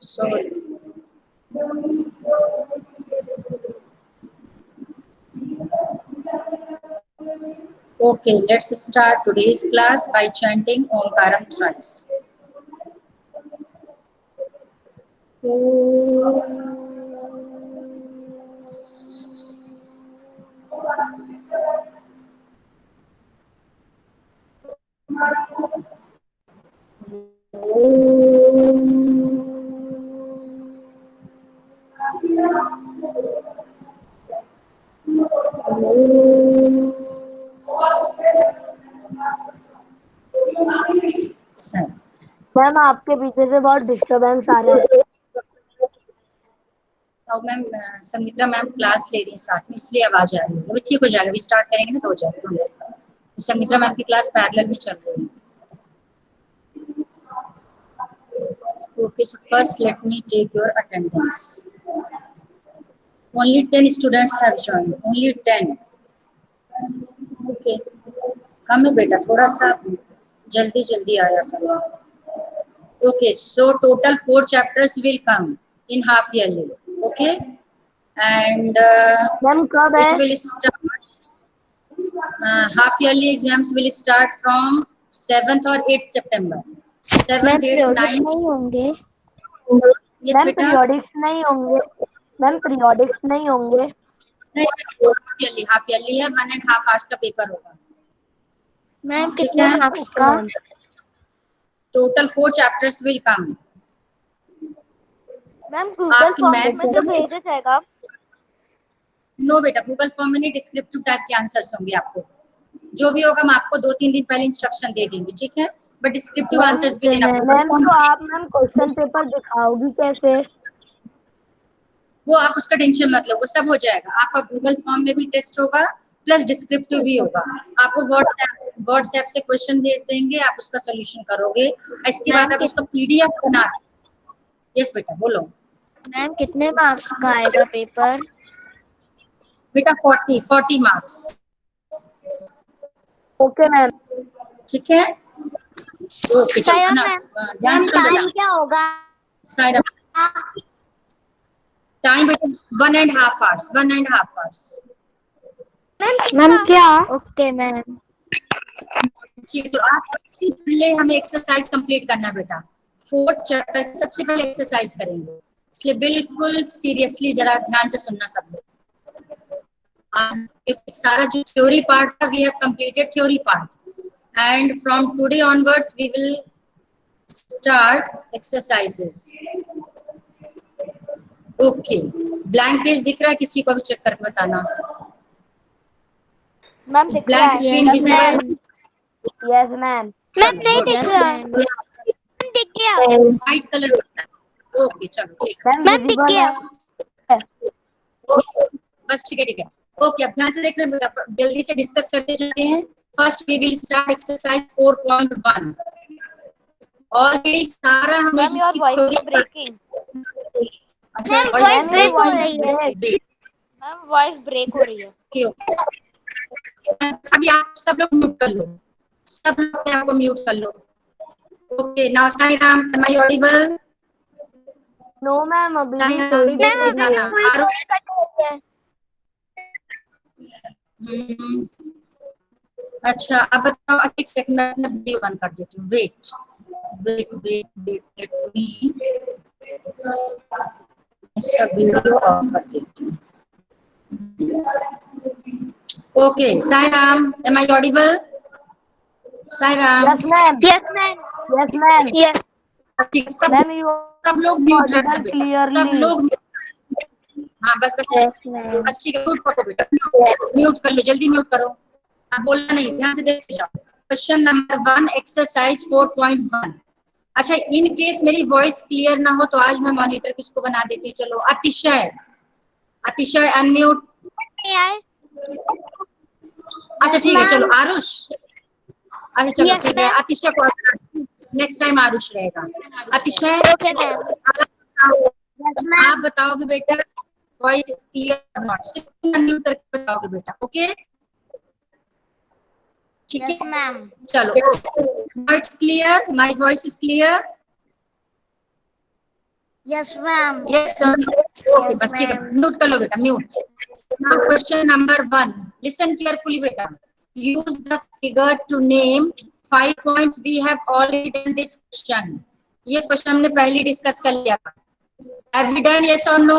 Sorry. Okay, let's start today's class by chanting Omkaram thrice. Ma'am आपके पीछे से बहुत डिस्टरबेंस आ रहा है। और मैम संगीता मैम क्लास ले रही है साथ में, इसलिए आवाज आ रही है। अभी ठीक हो जाएगा, अभी स्टार्ट करेंगे ना तो हो जाएगा। संगीता मैम की क्लास पैरेलल में चल रही है। Okay, so first let me take your attendance. Only 10 students have joined. Only 10. Okay. कम है बेटा, थोड़ा सा जल्दी जल्दी आया करो। Okay, so total 4 chapters will come in half yearly. Okay, and ma'am कब है? it will start. Half yearly exams will start from 7th or 8th September. 7th, 8th, 9th. नहीं होंगे Yes, मैम, बेटा. पीरियोडिक्स नहीं होंगे मैम, पीरियोडिक्स नहीं होंगे। नहीं, हाफ ईयरली है, 1.5 hours का पेपर होगा। मैम ठीक कितने है, मार्क्स का? Total 4 chapters will come. Ma'am Google आपकी फॉर्म में मैथ्स तो भेजा जाएगा? नो बेटा, गूगल फॉर्म में नहीं, डिस्क्रिप्टिव टाइप के आंसर्स होंगे। आपको जो भी होगा हम आपको 2-3 दिन पहले इंस्ट्रक्शन दे देंगे, ठीक है, बट डिस्क्रिप्टिव आंसर्स भी देना। मैम तो आप मैम क्वेश्चन पेपर दिखाओगी कैसे? वो आप उसका टेंशन मत लो, वो सब हो जाएगा। आपका गूगल फॉर्म में भी टेस्ट होगा प्लस डिस्क्रिप्टिव भी होगा। आपको व्हाट्सएप से क्वेश्चन भेज देंगे, आप उसका सोल्यूशन करोगे। इसके बाद आप उसका पीडीएफ बना। यस बेटा, बोलो। मैम कितने मार्क्स का आएगा पेपर? बेटा 40 मार्क्स। Okay ma'am. ठीक है, ओके चलो ना, ध्यान से सुन बेटा। क्या होगा? साइड अप टाइम बेटा 1.5 hours, 1.5 hours। मैम क्या? Okay ma'am. ठीक है, तो आज सबसे पहले हमें एक्सरसाइज कंप्लीट करना बेटा। 4th चैप्टर सबसे पहले एक्सरसाइज करेंगे, इसलिए बिल्कुल सीरियसली जरा ध्यान से सुनना सब लोग। सारा जो थ्योरी पार्ट था, we have completed theory part, and from today onwards we will start exercises. Okay, blank page दिख रहा है किसी को? भी चेक करके बताना। मैम दिख रहा है। Screen visible? Yes ma'am. Ma'am नहीं दिख रहा है। दिख गया, व्हाइट कलर। ओके चलो ठीक है, मैम दिख गया। बस ठीक है ठीक है। ओके, अब ध्यान से देख रहे हैं, जल्दी से डिस्कस करते जाते हैं। First we will start exercise 4.1। Already सारा हमने जिसकी थ्योरी ब्रेकिंग। अच्छा, वॉइस ब्रेक हो रही है। मैम वॉइस ब्रेक हो रही है। अभी आप सब लोग म्यूट कर लो, सब लोग अपने आप को म्यूट कर लो। Okay, now Sai Ram, am I audible? No ma'am, अभी भी थोड़ी देर अच्छा, अब बताओ। एक सेकंड में अपना वीडियो बंद कर देती हूँ। Wait wait wait wait, let me इसका वीडियो ऑफ कर देती हूँ। Okay, Sai Ram, am I audible? Sai Ram? Yes ma'am. Yes ma'am. Yes ma'am. Yes ठीक, सब लोग म्यूट रखना बेटा, सब लोग। हाँ बस बस बस ठीक है, म्यूट करो बेटा, म्यूट कर लो, जल्दी म्यूट करो। आप बोलना नहीं, ध्यान से देख जाओ। Question number 1, exercise 4.1। अच्छा, इन केस मेरी वॉइस क्लियर ना हो तो आज मैं मॉनिटर किसको बना देती हूँ? चलो, अतिशय, अतिशय अनम्यूट। अच्छा ठीक है, चलो आरुष। अच्छा चलो ठीक है, अतिशय को नेक्स्ट टाइम आरुष रहेगा। अतिशय आप बताओगे बेटा वॉइस क्लियर नॉट, सिर्फ अनम्यूट करके बताओगे बेटा। ओके ठीक है मैम, चलो। It's clear, my voice is clear? Yes, ma'am. Yes, sir. Okay, बस ठीक है, म्यूट कर लो बेटा, mute. Now question number 1. Listen carefully बेटा. Use the figure to name 5 points. We have already done this question. ये question हमने पहले discuss कर लिया। Have we done yes or no?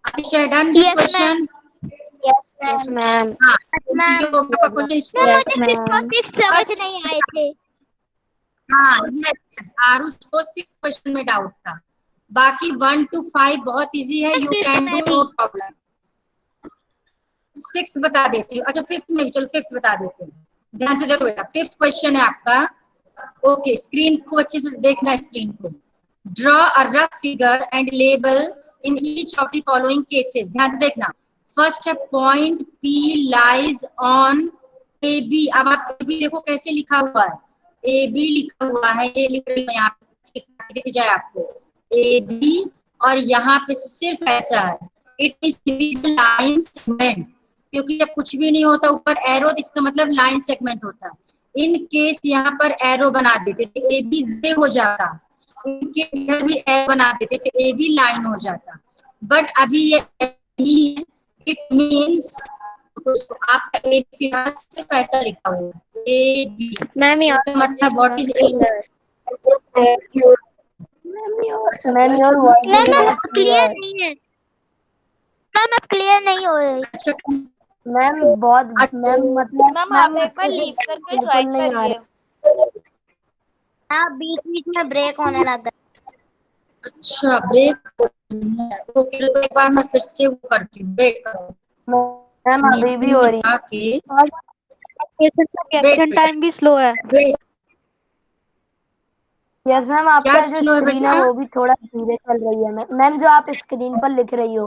Atish had done this question. Yes, Yes, ma'am. ma'am. हाँ, ma'am. ये होगा आपका क्वेश्चन। मुझे Yes, 6 और ma'am. 6 समझ नहीं आए थे। हाँ, yes, आरुष को 6 क्वेश्चन में डाउट था। बाकी 1 to 5 बहुत इजी है, you can do, no problem. 6th बता देती हूँ। अच्छा 5th में, चलो 5th बता देती हूँ। ध्यान से देखो बेटा, 5th क्वेश्चन है आपका। ओके, स्क्रीन को अच्छे से देखना, स्क्रीन को। Draw a rough figure and label in each of the following cases. ध्यान से देखना। फर्स्ट है point P lies on AB। अब आप AB देखो कैसे लिखा हुआ है, AB लिखा हुआ है, ये लिख रही हूँ यहाँ पे, दिख जाए आपको AB, और यहाँ पे सिर्फ ऐसा है, इट इज लाइन सेगमेंट, क्योंकि जब कुछ भी नहीं होता ऊपर एरो, इसका मतलब लाइन सेगमेंट होता है। इन केस यहाँ पर एरो बना देते तो ए बी रे हो जाता, इनके इधर भी एरो बना देते तो ए बी लाइन हो जाता, बट अभी ये नहीं है। इट मीन्स आपका ए फिलहाल सिर्फ ऐसा लिखा हुआ है ए बी। मैम मतलब what is Ma'am, your voice is ma'am not clear clear. नहीं है। मैम आप क्लियर नहीं हो रही। अच्छा मैम बहुत, मैम मतलब मैम आप एक बार लीव करके बिल्कुल ट्राई नहीं आ करिए। हाँ, बीच बीच में ब्रेक होने लगा। अच्छा ब्रेक, ओके तो एक बार मैं फिर से वो करती हूँ, वेट करो। मैम अभी भी हो रही है। रिएक्शन टाइम भी स्लो है। यस मैम, आपका क्या जो slow है स्क्रीन है बेटा? वो भी थोड़ा धीरे चल रही है। मैम जो आप स्क्रीन पर लिख रही हो,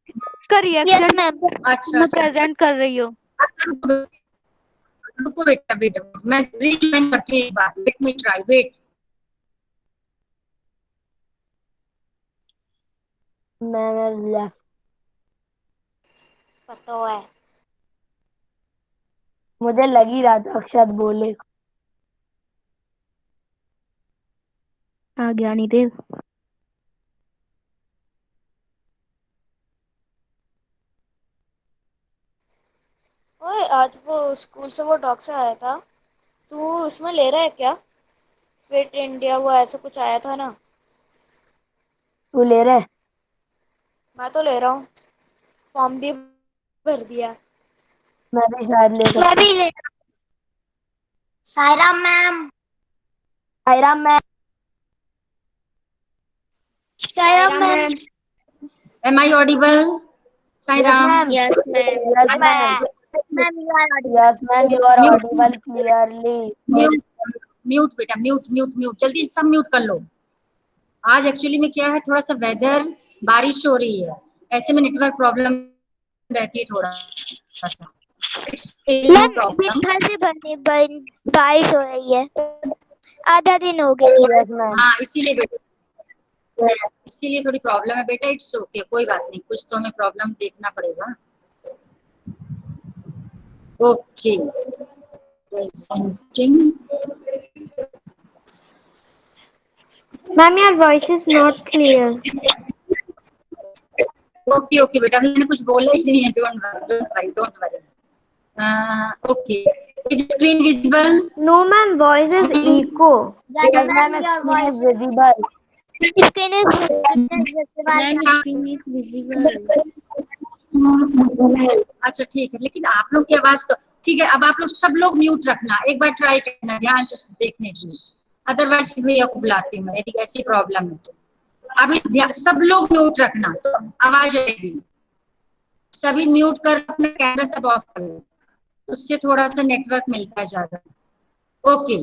उसका रिएक्शन यस मैम। अच्छा मैं अच्छा प्रेजेंट कर रही हूँ। रुको बेटा, वेट, मैं रीजॉइन करती हूँ एक बार, let me try, wait. Ma'am left, पता है। मुझे लग ही रहा था अक्षत बोले। हाँ ज्ञानी देव। ओए आज वो स्कूल से वो डॉग से आया था, तू उसमें ले रहा है क्या? फिट इंडिया वो ऐसा कुछ आया था ना। तू ले रहे? मैं तो ले रहा हूँ, फॉर्म भी भर दिया। मैं भी शायद ले मैं सकता भी ले। Saira ma'am, Saira ma'am, Saira ma'am. Am I audible? Sai Ram, ma'am, yes ma'am. Yes ma'am, ma'am you are audible. Yes ma'am, you are Mute. Audible clearly. Mute mute बेटा, म्यूट म्यूट म्यूट, जल्दी सब म्यूट कर लो। आज एक्चुअली में क्या है, थोड़ा सा वेदर, बारिश हो रही है, ऐसे में नेटवर्क प्रॉब्लम रहती है थोड़ा सा। मैम दिन से बारिश हो रही है, आधा दिन हो गया। यस मैम, हाँ इसीलिए बेटा, इसीलिए थोड़ी प्रॉब्लम है बेटा, इट्स ओके, कोई बात नहीं, कुछ तो हमें प्रॉब्लम देखना पड़ेगा। Okay, presenting. Ma'am your voice is not clear. Okay okay बेटा, मैंने कुछ बोला ही नहीं है, don't worry. Okay, is screen visible? No ma'am, voice is echo. Yes ma'am, screen is visible. Screen is visible. अच्छा ठीक है, लेकिन आप लोग की आवाज तो ठीक है। अब आप लोग सब लोग म्यूट रखना, एक बार ट्राई करना ध्यान से देखने के लिए, अदरवाइज भैया को बुलाती हूँ मैं यदि ऐसी प्रॉब्लम है तो। अभी सब लोग म्यूट रखना तो आवाज आएगी। सभी म्यूट कर अपना कैमरा सब ऑफ कर लो, उससे थोड़ा सा नेटवर्क मिलता है ज्यादा। Okay,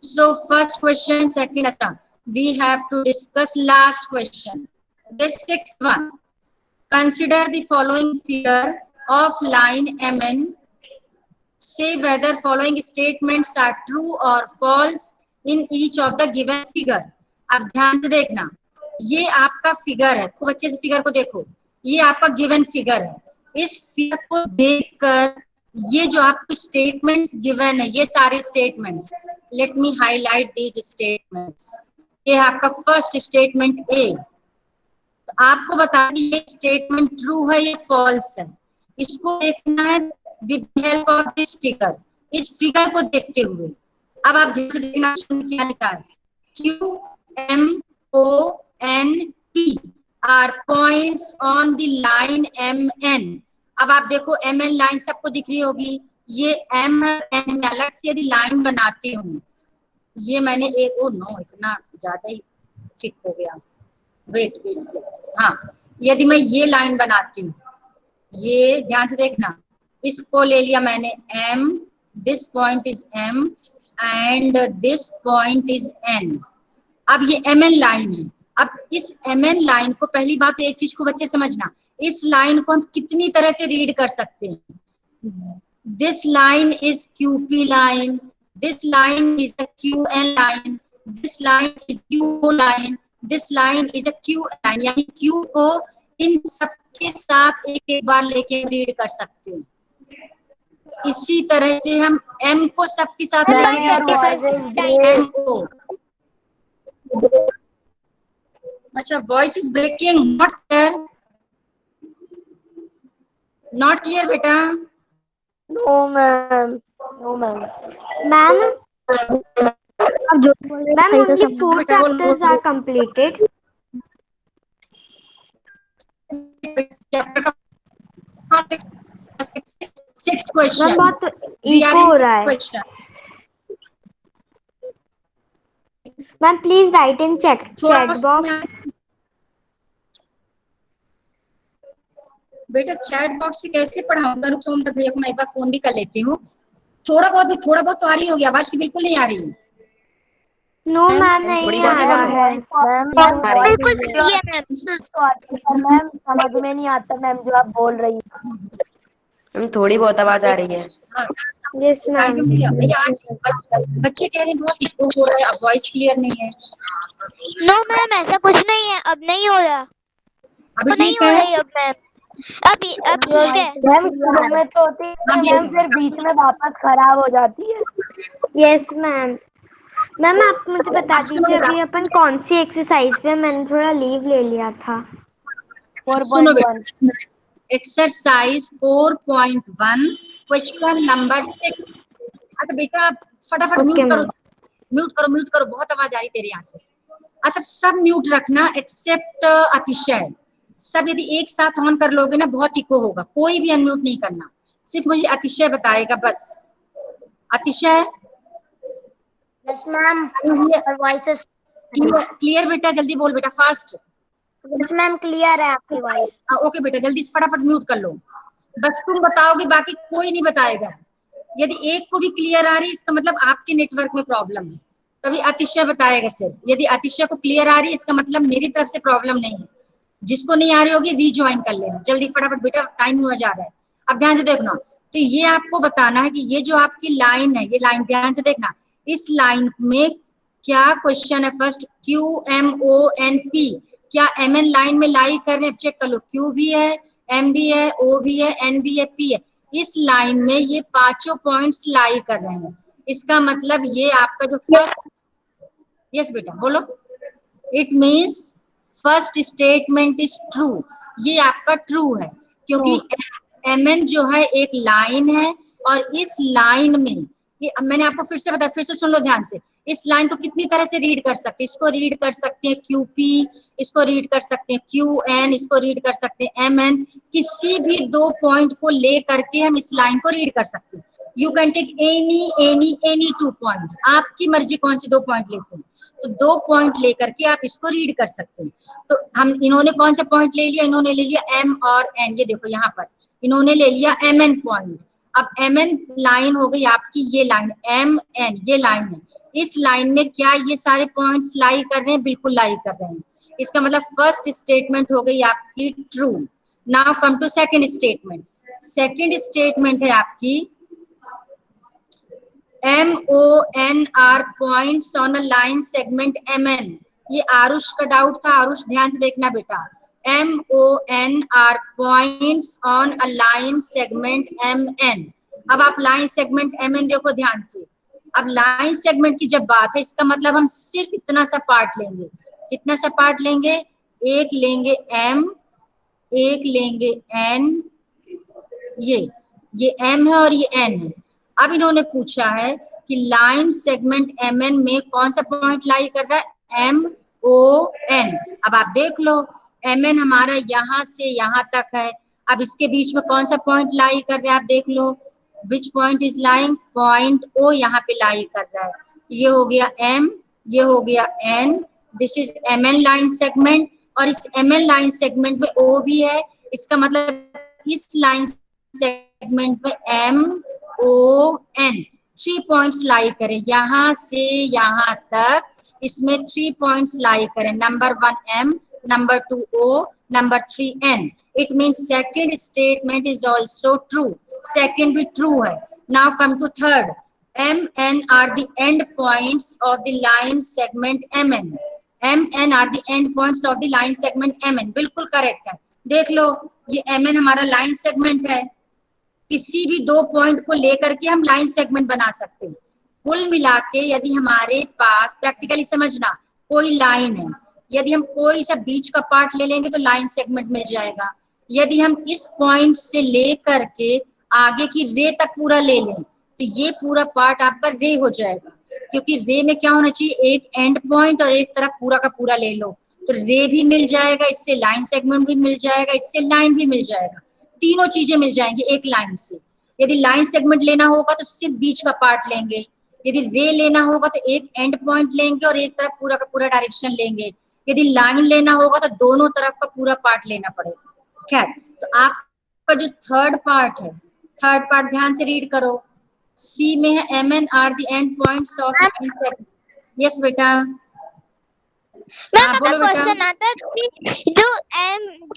so first question, second, अच्छा we have to discuss last question, the sixth one. Consider the following figure of line MN. Say whether following statements are true or false in each of the given figure. अब ध्यान से देखना, ये आपका figure है, खूब अच्छे से फिगर को देखो, ये आपका गिवन फिगर है। इस फिगर को देखकर ये जो आपको स्टेटमेंट्स गिवन है, ये सारे statements, let me highlight these statements. ये है आपका फर्स्ट स्टेटमेंट ए, तो आपको बता कि ये स्टेटमेंट ट्रू है या फॉल्स है, इसको देखना है with help of this figure, इस फिगर को देखते हुए। अब आप ध्यान से देखना क्या लिखा है, QMONP are points on the line MN। अब आप देखो MN लाइन सबको दिख रही होगी, ये M है, N में अलग से यदि लाइन बनाती हूँ, ये मैंने एक, ओ नो इतना ज्यादा ही ठीक हो गया, वेट वेट, हाँ यदि मैं ये लाइन बनाती हूँ, ये ध्यान से देखना, इसको ले लिया मैंने M, this point is M and this point is N। अब ये MN लाइन है। अब इस MN लाइन को, पहली बात तो एक चीज को बच्चे समझना, इस लाइन को हम कितनी तरह से रीड कर सकते हैं। This line is QP line, this line is a QN line, this line is QO line, this line is a Q line, यानी Q को इन सबके साथ एक एक बार लेके रीड कर सकते हैं। इसी तरह से हम M को सबके साथ रीड कर सकते हैं, M को। अच्छा, voice is breaking, not clear, not clear बेटा। No ma'am, no ma'am. Ma'am only 4 बेटा, बोल, chapters बोल, are completed. Sixth ma'am question. बहुत We are इको in हो sixth रहा है। question. Ma'am please write in थोड़ा चैट बॉक्स। बेटा चैट बॉक्स से कैसे पढ़ाऊंगा, रुक जाओ भैया को मैं एक बार फोन भी कर लेती हूँ। थोड़ा बहुत तो आ रही होगी, आवाज की बिल्कुल नहीं आ रही। नो मैम नहीं आ रहा है। मैम बिल्कुल सही है मैम। मैम समझ में नहीं आता मैम जो आप बोल रही मैम थोड़ी बहुत आवाज आ रही है। Yes ma'am. भैया आज बच्चे कह रहे हैं बहुत इको हो रहा है, वॉइस क्लियर नहीं है। नो मैम ऐसा कुछ नहीं है, अब नहीं हो रहा, अभी अब नहीं ठीक हो है। रही अब मैम, अब ठीक है। मैम शुरू में तो होती है मैम, फिर बीच में वापस खराब हो जाती है। Yes ma'am. मैम आप मुझे बता दीजिए अभी अपन कौन सी एक्सरसाइज पे, मैंने थोड़ा लीव ले लिया था। सुनो बेटा, एक्सरसाइज 4.1 क्वेश्चन नंबर 6। अच्छा बेटा फटाफट Okay, म्यूट करो, ma'am. म्यूट करो, बहुत आवाज आ रही तेरे यहाँ से। अच्छा सब म्यूट रखना एक्सेप्ट अतिशय, सब यदि एक साथ ऑन कर लोगे ना बहुत इको होगा, कोई भी अनम्यूट नहीं करना, सिर्फ मुझे अतिशय बताएगा बस। अतिशय yes ma'am, voice is clear बेटा, जल्दी बोल बेटा, फास्ट। मैम क्लियर है आपकी वॉइस। ओके बेटा जल्दी से फटाफट म्यूट कर लो, बस तुम बताओगे, बाकी कोई नहीं बताएगा। यदि एक को भी क्लियर आ रही इसका मतलब आपके नेटवर्क में प्रॉब्लम है, तभी अतिशय बताएगा सिर्फ। यदि अतिशय को क्लियर आ रही है इसका मतलब मेरी तरफ से प्रॉब्लम नहीं है। जिसको नहीं आ रही होगी रीज्वाइन कर लेना जल्दी फटाफट बेटा, टाइम हुआ जा रहा है। अब ध्यान से देखना, तो ये आपको बताना है कि ये जो आपकी लाइन है, ये लाइन ध्यान से देखना, इस लाइन में क्या क्वेश्चन है। फर्स्ट QMONP, क्या MN लाइन में लाई कर रहे हैं, चेक कर लो। Q भी है, M भी है, O भी है, N भी है, P है। इस लाइन में ये पांचों पॉइंट्स लाई कर रहे हैं, इसका मतलब ये आपका जो फर्स्ट, यस बेटा बोलो, it means first statement is true, ये आपका ट्रू है, क्योंकि MN जो है एक लाइन है, और इस लाइन में ये मैंने आपको फिर से बताया, फिर से सुन लो ध्यान से। इस लाइन को कितनी तरह से रीड कर सकते हैं, इसको रीड कर सकते हैं QP, इसको रीड कर सकते हैं QN, इसको रीड कर सकते हैं MN, किसी भी दो पॉइंट को ले करके हम इस लाइन को रीड कर सकते हैं। You can take any 2 points, आपकी मर्जी कौन से 2 पॉइंट लेते हैं, तो 2 पॉइंट लेकर के आप इसको रीड कर सकते हैं। तो हम, इन्होंने कौन सा पॉइंट ले लिया, इन्होंने ले लिया M और N, ये देखो यहाँ पर इन्होंने ले लिया MN पॉइंट। अब MN लाइन हो गई आपकी, ये लाइन MN ये लाइन है, इस लाइन में क्या ये सारे पॉइंट्स लाई कर रहे हैं, बिल्कुल लाई कर रहे हैं, इसका मतलब फर्स्ट स्टेटमेंट हो गई आपकी true. Now come to second statement. Second statement है आपकी MONR points on a line segment MN, ये आरुष का डाउट था, आरुष ध्यान से देखना बेटा। MONR points on a line segment MN। अब आप लाइन सेगमेंट MN देखो ध्यान से। अब लाइन सेगमेंट की जब बात है, इसका मतलब हम सिर्फ इतना सा पार्ट लेंगे, कितना सा पार्ट लेंगे, एक लेंगे M, एक लेंगे N, ये M है और ये N है। अब इन्होंने पूछा है कि लाइन सेगमेंट MN में कौन सा पॉइंट लाई कर रहा है, MON। अब आप देख लो MN हमारा यहाँ से यहाँ तक है, अब इसके बीच में कौन सा पॉइंट लाई कर रहा है, आप देख लो which point is lying, point O यहाँ पे लाई कर रहा है। ये हो गया M, ये हो गया N, this is MN line segment, और इस MN लाइन सेगमेंट में O भी है, इसका मतलब इस लाइन सेगमेंट में MON 3 पॉइंट्स लाई करें, यहां से यहां तक इसमें 3 पॉइंट्स लाई करें, number 1 M, number 2 O, number 3 N। It means second statement is also true, second भी ट्रू है। Now come to third, MN are the end points of the line segment MN। MN are the end points of the line segment MN, बिल्कुल correct है। देख लो ये MN हमारा line segment है, किसी भी दो पॉइंट को लेकर के हम लाइन सेगमेंट बना सकते हैं। कुल मिला के यदि हमारे पास, प्रैक्टिकली समझना, कोई लाइन है, यदि हम कोई सा बीच का पार्ट ले लेंगे तो लाइन सेगमेंट मिल जाएगा। यदि हम इस पॉइंट से लेकर के आगे की रे तक पूरा ले लें तो ये पूरा पार्ट आपका रे हो जाएगा, क्योंकि रे में क्या होना चाहिए, एक एंड पॉइंट और एक तरफ पूरा का पूरा ले लो तो रे भी मिल जाएगा, इससे लाइन सेगमेंट भी मिल जाएगा, इससे लाइन भी मिल जाएगा, तीनों चीजें मिल जाएंगी एक लाइन से। यदि लाइन सेगमेंट लेना होगा तो सिर्फ बीच का पार्ट लेंगे, यदि रे लेना होगा तो एक एंड पॉइंट लेंगे और एक तरफ पूरा का पूरा डायरेक्शन लेंगे, यदि लाइन लेना होगा तो दोनों तरफ का पूरा पार्ट लेना पड़ेगा। खैर, तो आपका जो थर्ड पार्ट है, थर्ड पार्ट ध्यान से रीड करो। सी में है MN are the end points of, yes बेटा, मैम बोलो बेटा। क्वेश्चन आता है कि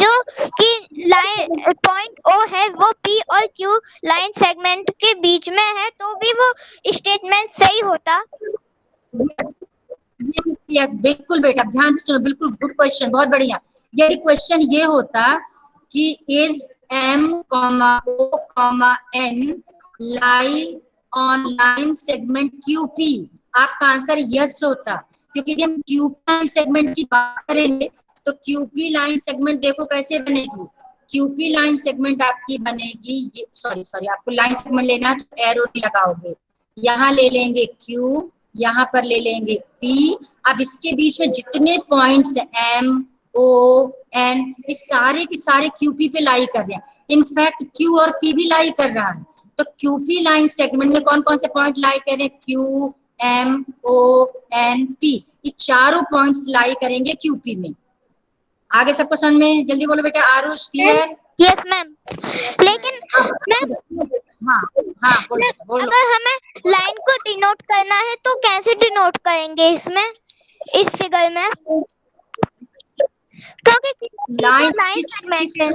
जो कि लाइन पॉइंट O है वो P और Q लाइन सेगमेंट के बीच में है तो भी वो स्टेटमेंट सही होता। यस बिल्कुल बेटा, ध्यान से सुनो, बिल्कुल गुड क्वेश्चन, बहुत बढ़िया। यदि क्वेश्चन ये होता कि is M, O, N lie on line segment QP, आपका आंसर यस होता, क्योंकि यदि हम QP लाइन सेगमेंट की बात करेंगे तो QP लाइन सेगमेंट देखो कैसे बनेगी। QP लाइन सेगमेंट आपकी बनेगी, सॉरी आपको लाइन सेगमेंट लेना है तो एरो लगाओगे, यहाँ ले लेंगे Q, यहाँ पर ले लेंगे P। अब इसके बीच में जितने पॉइंट्स M, O, N, इस सारे के सारे QP पे लाई कर रहे हैं, इनफैक्ट Q और P भी लाई कर रहा है। तो QP लाइन सेगमेंट में कौन कौन से पॉइंट लाई करें, Q, M, O, N, P, ये चारों पॉइंट्स लाई करेंगे QP में। आगे सबको समझ में, जल्दी बोलो बेटा। आरुष क्लियर? Yes ma'am. लेकिन मैम, हाँ बोलो। अगर हमें लाइन को डिनोट करना है तो कैसे डिनोट करेंगे इसमें, इस फिगर में? क्योंकि लाइन सेगमेंट है।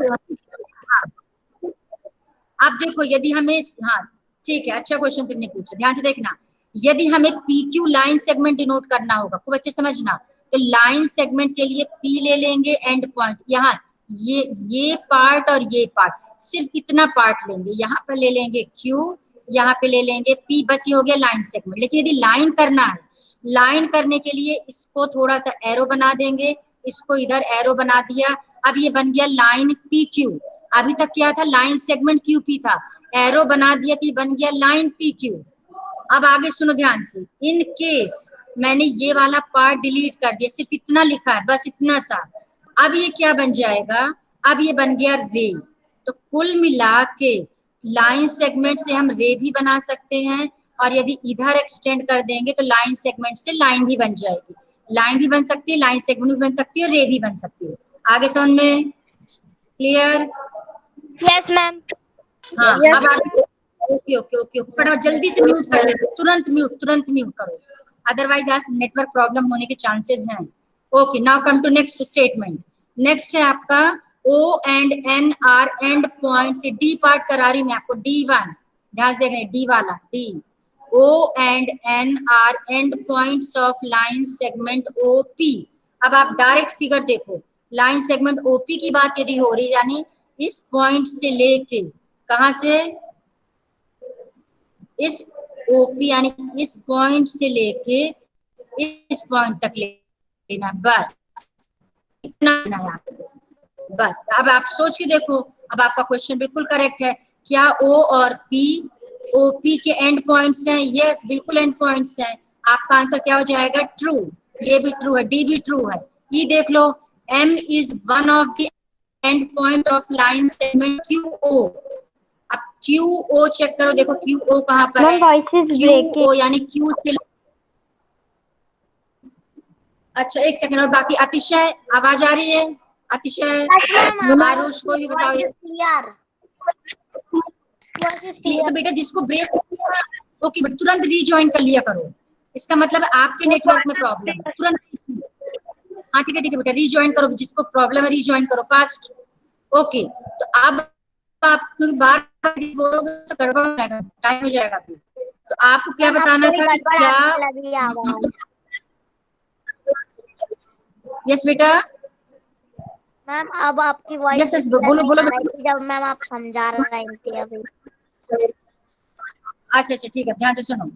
अब देखो यदि हमें, हाँ ठीक है, अच्छा क्वेश्चन तुमने पूछा, ध्यान से देखना। यदि हमें PQ लाइन सेगमेंट डिनोट करना होगा, खूब अच्छे समझना, तो लाइन सेगमेंट के लिए P ले लेंगे एंड पॉइंट, यहाँ ये पार्ट और ये पार्ट, सिर्फ इतना पार्ट लेंगे, यहाँ पर ले लेंगे Q, यहाँ पे ले लेंगे P, बस ये हो गया लाइन सेगमेंट। लेकिन यदि लाइन करना है, लाइन करने के लिए इसको थोड़ा सा एरो बना देंगे, इसको इधर एरो बना दिया, अब ये बन गया लाइन PQ। अभी तक क्या था, लाइन सेगमेंट QP था, एरो बना दिया कि बन गया लाइन PQ। अब आगे सुनो ध्यान से, इन केस मैंने ये वाला पार्ट डिलीट कर दिया, सिर्फ इतना लिखा है, बस इतना सा, अब ये क्या बन जाएगा, अब ये बन गया रे। तो कुल मिला के लाइन सेगमेंट से हम रे भी बना सकते हैं, और यदि इधर एक्सटेंड कर देंगे तो लाइन सेगमेंट से लाइन भी बन जाएगी, लाइन भी बन सकती है, लाइन सेगमेंट भी बन सकती है, रे भी बन सकती है। आगे समझ में क्लियर? Yes ma'am. हाँ अब आगे, ओके फटाफट जल्दी से म्यूट कर ले, तुरंत म्यूट करो, अदरवाइज आज नेटवर्क प्रॉब्लम होने के चांसेस हैं। Okay, now come to next statement. Next है आपका O and N are end point, से D पार्ट करा रही मैं आपको, D1 ध्यान से देख रहे हैं, D वाला D। O and N are end points of line segment OP। अब आप डायरेक्ट फिगर देखो, लाइन सेगमेंट OP की बात यदि हो रही, यानी इस पॉइंट से लेके, कहां से, इस OP यानी इस पॉइंट से लेके इस पॉइंट तक लेना, बस इतना है आपको। बस अब आप सोच के देखो, अब आपका क्वेश्चन बिल्कुल करेक्ट है। क्या ओ और पी ओपी के एंड पॉइंट्स हैं? यस, बिल्कुल एंड पॉइंट्स हैं। आपका आंसर क्या हो जाएगा? ट्रू। ये भी ट्रू है, डी भी ट्रू है। ई देख लो, M is one of the end point of line segment Q O. अब क्यू ओ चेक करो, देखो क्यू ओ कहाँ पर है? Voice is Q breaking. O यानी क्यू। अच्छा एक सेकंड, और बाकी अतिशय आवाज आ रही है? अतिशय, आरुष, कोई भी बताओ। तो बेटा जिसको ब्रेक, ओके बेटा तुरंत रीजॉइन कर लिया करो। इसका मतलब आपके नेटवर्क में प्रॉब्लम है, तुरंत। हाँ ठीक है बेटा, रीजॉइन करो, जिसको प्रॉब्लम है रीजॉइन करो फास्ट। ओके, तो अब आप बार बोलोगे तो गड़बड़ हो जाएगा, टाइम हो जाएगा फिर। तो आपको क्या बताना था कि क्या? यस बेटा। मैम अब आपकी वॉइस यस बोलो बोलो। जब मैम आप समझा रही थी अभी। अच्छा ठीक है, ध्यान से सुनो।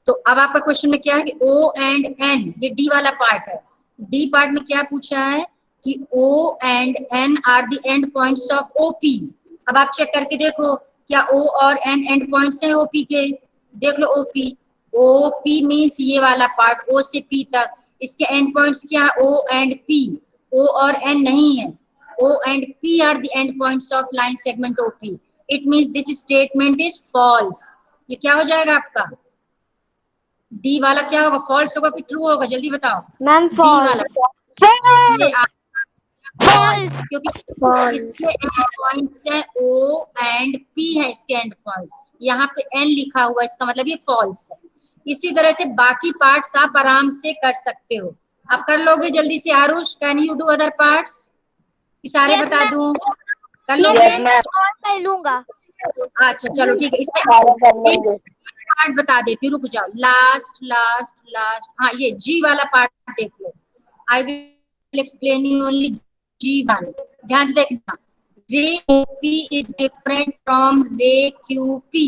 तो अब आपका क्वेश्चन में क्या है कि ओ एंड एन, ये डी वाला पार्ट है। डी पार्ट में क्या पूछा है कि O and N are the end points of OP. अब आप चेक करके देखो, क्या ओ और एन एंड पॉइंट्स हैं ओपी के? देख लो ओपी। ओपी मीन्स ये वाला पार्ट, ओ से पी तक। इसके एंड पॉइंट्स क्या? ओ एंड पी। ओ और एन नहीं है। O and P are the end points of line segment OP. It means this statement is false. ये क्या हो जाएगा आपका? D वाला क्या होगा? False होगा कि true होगा? जल्दी बताओ। मैम D वाला ये false, क्योंकि इसके end points है O and P है इसके end point। यहाँ पे N लिखा हुआ, इसका मतलब ये false है। इसी तरह से बाकी पार्ट्स आप आराम से कर सकते हो। आप कर लोगे जल्दी से? Aarush, can you do other parts? सारे बता दूं? कर लोगे? कर लूंगा। अच्छा चलो ठीक है, इसमें एक पार्ट बता देती हूँ, रुक जाओ। लास्ट लास्ट लास्ट, हाँ ये जी वाला पार्ट देख लो। I will explain you only G one. ध्यान से देखना। Ray OP is different from ray QP.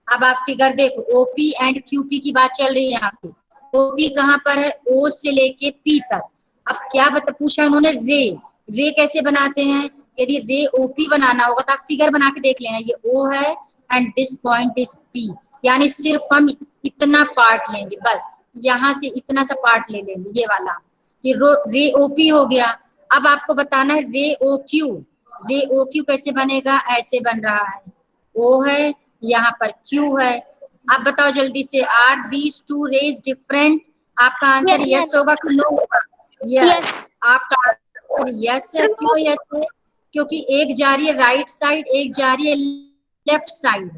अब आप फिगर देखो, ओपी एंड क्यूपी की बात चल रही है यहाँ पे। ओपी कहाँ पर है? ओ से लेके पी तक। अब क्या पूछा उन्होंने? रे कैसे बनाते हैं? यदि रे ओपी बनाना होगा तो आप फिगर बना के देख लेना। ये ओ है and this point is P, यानी सिर्फ हम इतना पार्ट लेंगे, बस यहाँ से इतना सा पार्ट ले लेंगे, ये वाला। ये रे ओपी हो गया। अब आपको बताना है रे ओ क्यू। रे ओ क्यू कैसे बनेगा? ऐसे बन रहा है, ओ है, यहाँ पर क्यू है। अब बताओ जल्दी से, are these two rays different? आपका आंसर यस होगा कि नो होगा? यस। आपका यस है। क्यों यस है? क्योंकि एक जा रही है राइट साइड, एक जा रही है लेफ्ट साइड।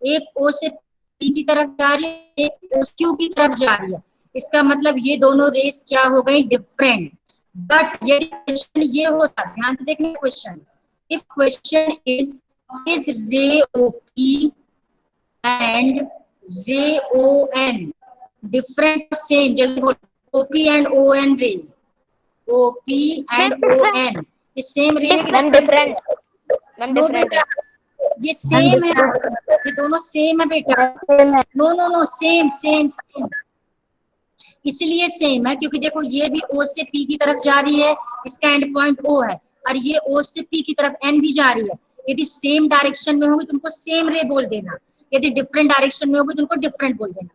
एक ओ से पी की तरफ जा रही है, एक ओ क्यू की तरफ जा रही है। इसका मतलब ये दोनों रेस क्या हो गई? डिफरेंट। बट ये क्वेश्चन ये होता, ध्यान से देखना question. If question is ray OP and ray O N different same? जल्दी बोलो। OP and O N ray, OP and ON ये सेम रे है? Ma'am different. Ma'am no different बेटा, ये सेम है, ये दोनों सेम है बेटा। No no no, same same same. इसलिए सेम है क्योंकि देखो ये भी O से P की तरफ जा रही है, इसका एंड पॉइंट O है, और ये O से P की तरफ N भी जा रही है। यदि सेम डायरेक्शन में होगी तो उनको सेम रे बोल देना, यदि डिफरेंट डायरेक्शन में होगी तो उनको डिफरेंट बोल देना।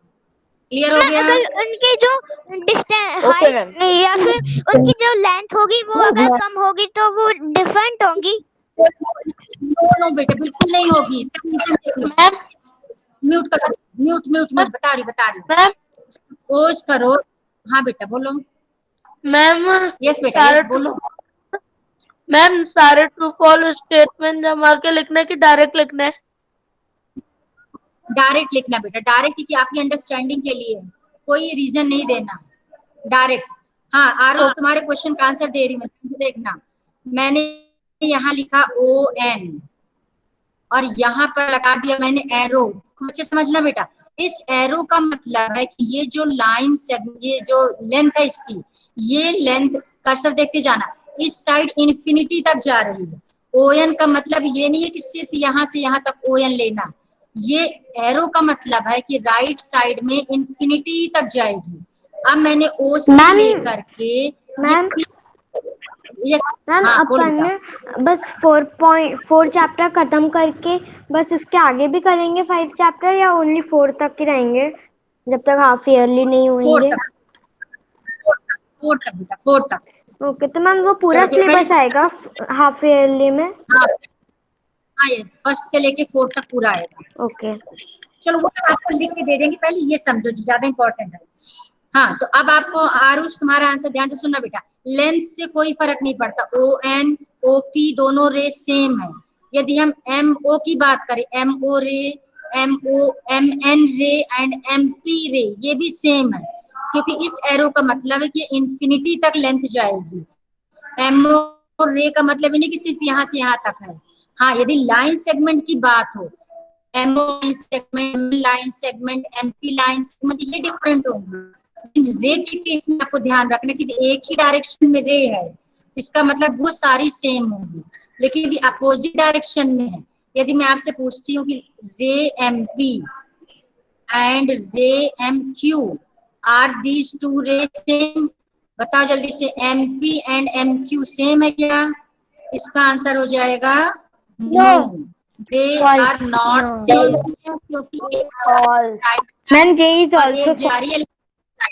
क्लियर हो गया? अगर उनकी जो डिस्टेंस हाइट या फिर उनकी जो लेंथ होगी वो अगर कम होगी तो वो डिफरेंट होंगी? नो नो बेटा, बिल्कुल नहीं होगी। इसका कंडीशन देख लो। म्यूट करो, म्यूट म्यूट म्यूट, बता रही पोज करो। हाँ बेटा बोलो। मैम यस बेटा, यस बोलो। मैम सारे ट्रू फॉल्स स्टेटमेंट जमा के लिखना है कि डायरेक्ट लिखना है? डायरेक्ट लिखना बेटा, डायरेक्ट, क्योंकि आपकी अंडरस्टैंडिंग के लिए, कोई रीजन नहीं देना, डायरेक्ट। हाँ आरुष, तुम्हारे क्वेश्चन का आंसर दे रही हूँ, देखना। मैंने यहाँ लिखा ON और यहाँ पर लगा दिया मैंने एरो। अच्छे समझना बेटा, इस एरो का मतलब है कि ये जो लाइन, ये जो लेंथ है इसकी, ये लेंथ कर्सर देखते जाना, इस साइड इन्फिनिटी तक जा रही है। ON का मतलब ये नहीं है कि सिर्फ यहाँ से यहाँ तक ON लेना, ये एरो का मतलब है कि राइट साइड में इन्फिनिटी तक जाएगी। अब मैंने O से लेकर के यस मैम हाँ बोलो अपन बेटा। ने बस 4 चैप्टर खत्म करके बस उसके आगे भी करेंगे 5 चैप्टर, या ओनली 4 तक ही रहेंगे जब तक हाफ ईयरली नहीं फोर होंगे? तक, फोर तक बेटा, फोर तक। ओके, तो मैम वो पूरा चलो पहले सिलेबस आएगा हाफ ईयरली में? हाँ हाँ, ये फर्स्ट से लेके फोर्थ तक पूरा आएगा। ओके। चलो वो तो आपको लिख के दे देंगे, पहले ये समझो जो ज्यादा इंपॉर्टेंट है। हाँ तो अब आपको आरुष तुम्हारा आंसर ध्यान से सुनना बेटा। लेंथ से कोई फर्क नहीं पड़ता, ओ एन ओ पी दोनों रे सेम है। यदि हम एम ओ की बात करें, एम ओ रे, एम ओ एम एन रे एंड एम पी रे, ये भी सेम है, क्योंकि इस एरो का मतलब है कि इंफिनिटी तक लेंथ जाएगी। एम ओ रे का मतलब ही नहीं कि सिर्फ यहाँ से यहाँ तक है। हाँ यदि लाइन सेगमेंट की बात हो, MO line segment, line segment, MP line segment, ये डिफरेंट होंगे। रे के केस में आपको ध्यान रखना कि एक ही डायरेक्शन में रे है, इसका मतलब वो सारी सेम होंगी। लेकिन यदि अपोजिट डायरेक्शन में है, यदि मैं आपसे पूछती हूँ कि ray M P and ray M Q, are these two ray same? बताओ जल्दी से, M P and M Q same है क्या? इसका आंसर हो जाएगा no, they are not same, क्योंकि एक मैम जे इज और ऑल्सो एक जा रही है।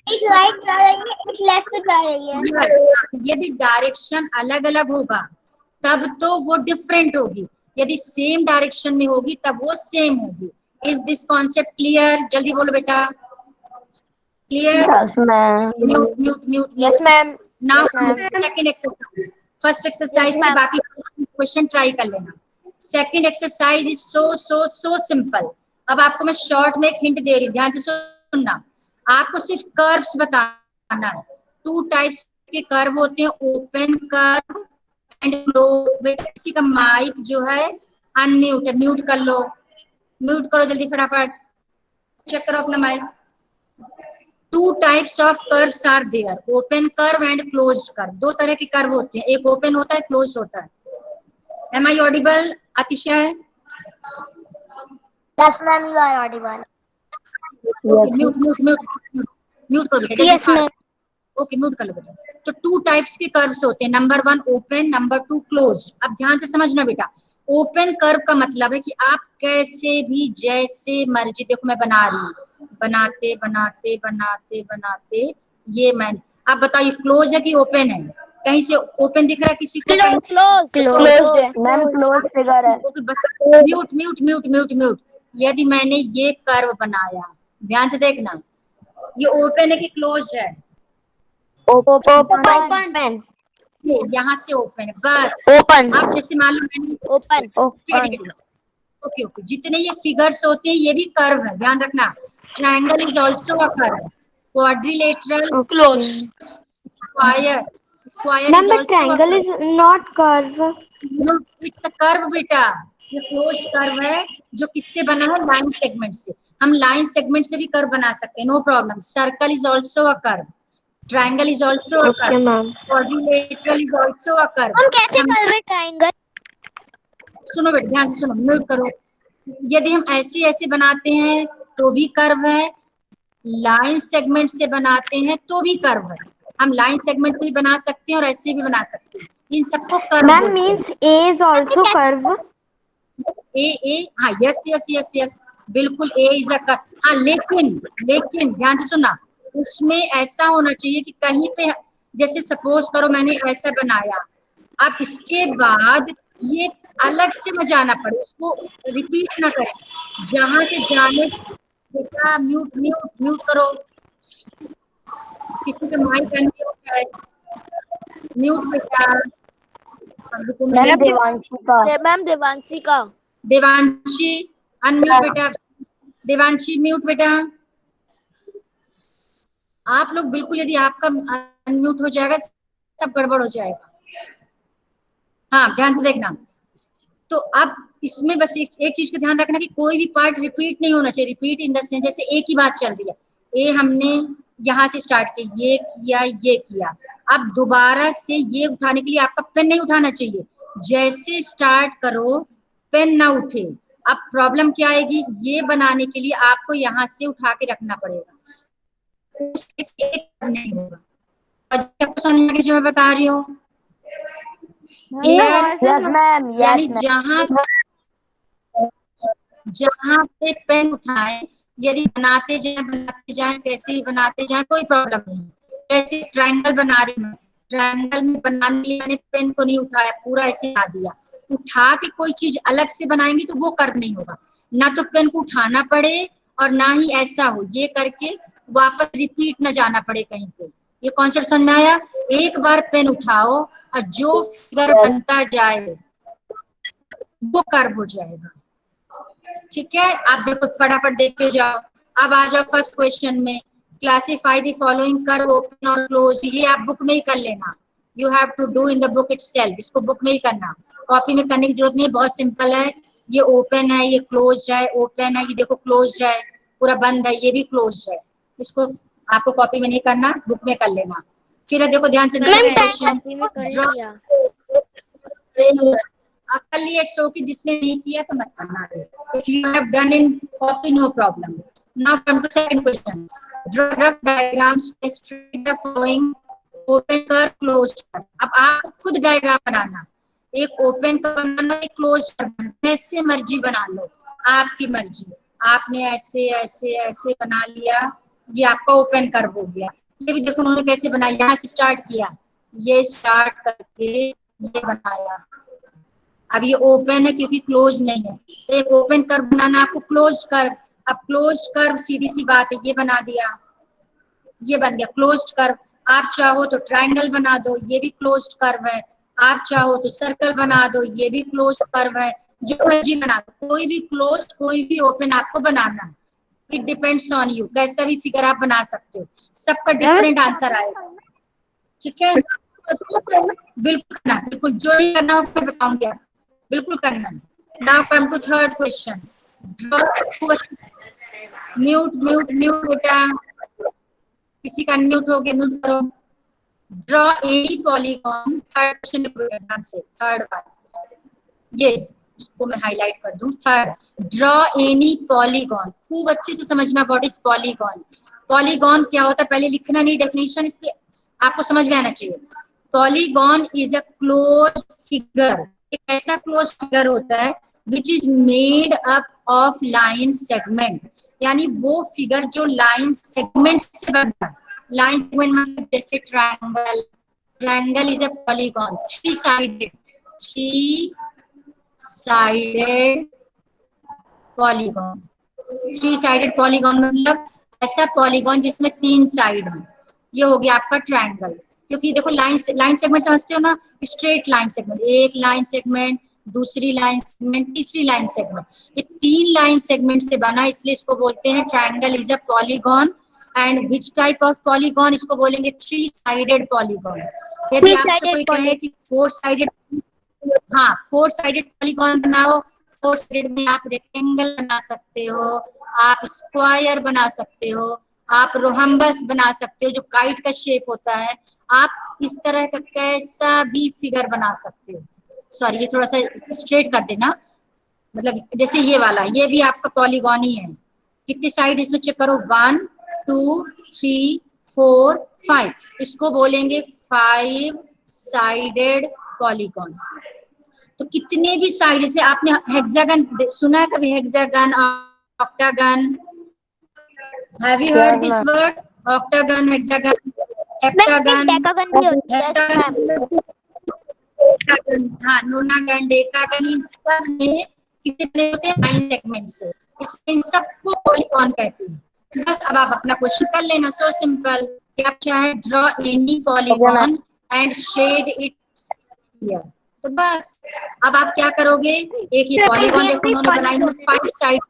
एक राइट जा रही है, एक लेफ्ट जा रही है। यदि डायरेक्शन अलग अलग होगा तब तो वो डिफरेंट होगी, यदि सेम डायरेक्शन में होगी तब वो सेम होगी। Is this concept clear? जल्दी बोलो बेटा, clear? Yes ma'am. Mute mute mute. Yes ma'am. Now Yes, ma'am. Second exercise, first exercise Yes, के ma'am. बाकी क्वेश्चन ट्राई कर लेना। Second exercise is so so so simple. अब आपको मैं शॉर्ट में एक हिंट दे रही हूँ, ध्यान से सुनना। आपको सिर्फ कर्व्स बताना है। 2 टाइप्स के कर्व होते हैं, ओपन कर्व एंड क्लोज। बेटा किसी का माइक जो है अनम्यूट है, म्यूट कर लो, म्यूट करो जल्दी फटाफट, चेक करो अपना mic. 2 types of curves are there, open curve and closed curve. 2 तरह के कर्व होते हैं, एक ओपन होता है, क्लोज्ड होता है। एम आई ऑडिबल अतिशय? Yes, ma'am, you are audible. Okay mute mute mute mute करो बेटा। Yes, ma'am. ओके म्यूट कर लो बेटा। तो 2 टाइप्स के कर्व्स होते हैं, नंबर 1 ओपन, नंबर 2 क्लोज्ड। अब ध्यान से समझना बेटा, ओपन कर्व का मतलब है कि आप कैसे भी जैसे मर्जी, देखो मैं बना रही हूँ, बनाते बनाते बनाते बनाते ये मैंने, आप बताइए क्लोज है कि ओपन है? कहीं से ओपन दिख रहा है किसी को? Closed. मैम क्लोज फिगर है। ओके बस mute mute mute mute mute. यदि मैंने ये कर्व बनाया, ध्यान से देखना, ये ओपन है कि क्लोज्ड है? ओपन। यहाँ से ओपन है बस। Open. अब जैसे मान लो मैंने, Open. ठीक है ठीक है, ओके ओके, जितने ये फिगर्स होते हैं ये भी कर्व है, ध्यान रखना। Triangle is also a curve, quadrilateral, Close. Square, square ma'am is but also a triangle is not curve. No, it's a curve बेटा। ये क्लोज्ड कर्व है जो किससे बना है? लाइन सेगमेंट से। हम लाइन सेगमेंट से भी कर्व बना सकते हैं, no problem. Circle is also a curve, triangle is also a okay curve, ma'am. Quadrilateral is also a curve. हम कैसे कर रहे ट्रायंगल? सुनो बेटा, ध्यान से सुनो, म्यूट करो। यदि हम ऐसे ऐसे बनाते हैं तो भी कर्व है, लाइन सेगमेंट से बनाते हैं तो भी कर्व है। हम लाइन सेगमेंट से भी बना सकते हैं और ऐसे भी बना सकते हैं, इन सबको कर्व मैम बोलते हैं। Means A is also curve. A हाँ, यस यस यस यस, बिल्कुल ए इज अ कर्व। हाँ लेकिन लेकिन ध्यान से सुनना, उसमें ऐसा होना चाहिए कि कहीं पे, जैसे सपोज करो मैंने ऐसा बनाया, अब इसके बाद ये अलग से न जाना पड़े, उसको रिपीट ना करें, जहां से जाने। बेटा म्यूट म्यूट म्यूट करो, किसी का माइक अनम्यूट है, म्यूट बेटा। रुको मैं मैम देवांशी का। मैम देवांशी का। देवांशी अनम्यूट बेटा, देवांशी म्यूट बेटा। आप लोग बिल्कुल, यदि आपका अनम्यूट हो जाएगा सब गड़बड़ हो जाएगा। हाँ ध्यान से देखना। तो अब इसमें बस एक चीज का ध्यान रखना कि कोई भी पार्ट रिपीट नहीं होना चाहिए। रिपीट इन द सेंस, जैसे ए की बात चल रही है, ए हमने यहाँ से स्टार्ट किया, ये किया, अब दोबारा से ये उठाने के लिए आपका पेन नहीं उठाना चाहिए। जैसे स्टार्ट करो पेन ना उठे। अब प्रॉब्लम क्या आएगी, ये बनाने के लिए आपको यहाँ से उठा के रखना पड़ेगा, नहीं होगा। और जो मैं बता रही हूँ, यस मैम, यानी यस जहां पे पेन उठाए, यदि बनाते जाए कैसे भी बनाते जाए कोई प्रॉब्लम नहीं। जैसे ट्रायंगल बना रही हूँ, ट्रायंगल में बनाने लिए मैंने पेन को नहीं उठाया, पूरा ऐसे ला दिया। उठा के कोई चीज अलग से बनाएंगे तो वो कर्व नहीं होगा। ना तो पेन को उठाना पड़े और ना ही ऐसा हो, ये करके वापस रिपीट न जाना पड़े कहीं पे। ये कॉन्सेप्ट समझ में आया? एक बार पेन उठाओ और जो फिगर बनता जाए वो कर्व हो जाएगा। ठीक है, आप देखो फटाफट देख के जाओ। अब आ जाओ फर्स्ट क्वेश्चन में, classify the following curve open और क्लोज। ये आप बुक में ही कर लेना, you have to do in the book itself. इसको बुक में ही करना, कॉपी में करने की जरूरत नहीं, बहुत सिंपल है। ये ओपन है, ये क्लोज है, ओपन है, ये देखो क्लोज है, पूरा बंद है, ये भी क्लोज है। इसको आपको कॉपी में नहीं करना, बुक में कर लेना। फिर देखो ध्यान से क्वेश्चन आप कर लिए, इट्स ओके। जिसने नहीं किया तो मत करना। If you have done in copy no problem. Now come to second question, draw rough diagrams to illustrate the following open curve closed curve. अब आपको खुद डायग्राम बनाना, एक ओपन कर्व बनाना, एक क्लोज्ड कर्व बनाना, जैसे मर्जी बना लो, आपकी मर्जी। आपने ऐसे ऐसे ऐसे बना लिया, ये आपका ओपन कर्व हो गया। ये भी देखो उन्होंने कैसे बनाया, यहाँ से स्टार्ट किया, ये स्टार्ट करके ये बनाया। अब ये ओपन है क्योंकि क्लोज नहीं है, एक ओपन कर्व बनाना आपको क्लोज्ड कर्व। अब क्लोज्ड कर्व सीधी सी बात है, ये बना दिया, ये बन गया क्लोज्ड कर्व। आप चाहो तो ट्रायंगल बना दो, ये भी क्लोज्ड कर्व है। आप चाहो तो सर्कल बना दो, ये भी क्लोज्ड कर्व है। जो मर्जी बना दो, कोई भी क्लोज्ड कोई भी ओपन आपको बनाना है। इट डिपेंड्स ऑन यू, कैसा भी फिगर आप बना सकते हो, सबका डिफरेंट आंसर आएगा। ठीक है, बिल्कुल करना, बिल्कुल जो नहीं करना हो मैं बताऊंगी, बिल्कुल करना। Now come to third question, mute mute mute बेटा, किसी का अनम्यूट हो गया, म्यूट करो। Draw any polygon, third question से, थर्ड बात ये, इसको मैं हाईलाइट कर दूं। Third, draw any polygon. खूब अच्छे से समझना व्हाट इज पॉलीगॉन। पॉलीगॉन क्या होता है पहले लिखना नहीं, डेफिनेशन इस पे आपको समझ में आना चाहिए। Polygon is a close figure, एक ऐसा क्लोज फिगर होता है which is made up of line segment, यानी वो फिगर जो लाइन सेगमेंट से बनता है। लाइन सेगमेंट मतलब जैसे triangle, triangle is a polygon, three sided polygon. Three sided polygon मतलब ऐसा पॉलीगॉन जिसमें तीन साइड हो, ये हो गया आपका ट्रायंगल। क्योंकि देखो लाइन सेगमेंट समझते हो ना, स्ट्रेट लाइन सेगमेंट, एक लाइन सेगमेंट, दूसरी लाइन सेगमेंट, तीसरी लाइन सेगमेंट, ये तीन लाइन सेगमेंट से बना, इसलिए इसको बोलते हैं triangle is a polygon. And which type of polygon, इसको बोलेंगे थ्री साइडेड पॉलीगॉन। यदि आपसे कोई कहे कि फोर साइडेड, हाँ फोर साइडेड पॉलीगॉन बनाओ, फोर साइडेड में आप रेक्टेंगल बना सकते हो, आप स्क्वायर बना सकते हो, आप रोहम्बस बना सकते हो जो काइट का शेप होता है, आप इस तरह का कैसा भी फिगर बना सकते हो। सॉरी ये थोड़ा सा स्ट्रेट कर देना, मतलब जैसे ये वाला, ये भी आपका पॉलीगॉन ही है। कितनी साइड इसमें चेक करो, 1 2 3 4 5, इसको बोलेंगे 5 साइडेड पॉलीगॉन। तो कितने भी साइड से, आपने हेक्सागन सुना है कभी, hexagon, octagon, have you heard this word, octagon, hexagon, heptagon, हाँ नोनागन, डेकागन, इन सब में कितने होते हैं, 9 सेगमेंट से, इन सबको पॉलीगॉन कहते हैं। बस अब आप अपना क्वेश्चन कर लेना, सो सिंपल कि आप चाहे draw any polygon and shade it here. तो बस अब आप क्या करोगे, एक ही पॉलीगॉन देखो उन्होंने बनाई 5 साइड,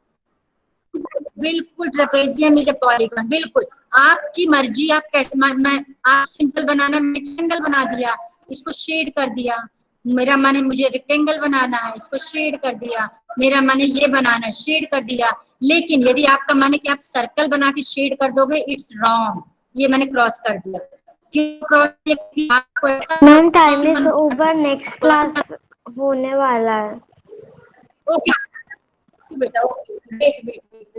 बिल्कुल ट्रेपेजियम इज अ पॉलीगॉन, बिल्कुल आपकी मर्जी, आप कैसे, आप सिंपल बनाना, रेक्टेंगल बना दिया, इसको शेड कर दिया। मेरा मन है मुझे रेक्टेंगल बनाना है, इसको शेड कर दिया। मेरा मन है ये बनाना है, शेड कर दिया। लेकिन यदि आपका मन है कि आप सर्कल बना के शेड कर दोगे, इट्स रॉन्ग, ये मैंने क्रॉस कर दिया। Ma'am time is over, next class होने वाला है। ओके बेटा, ओके वेट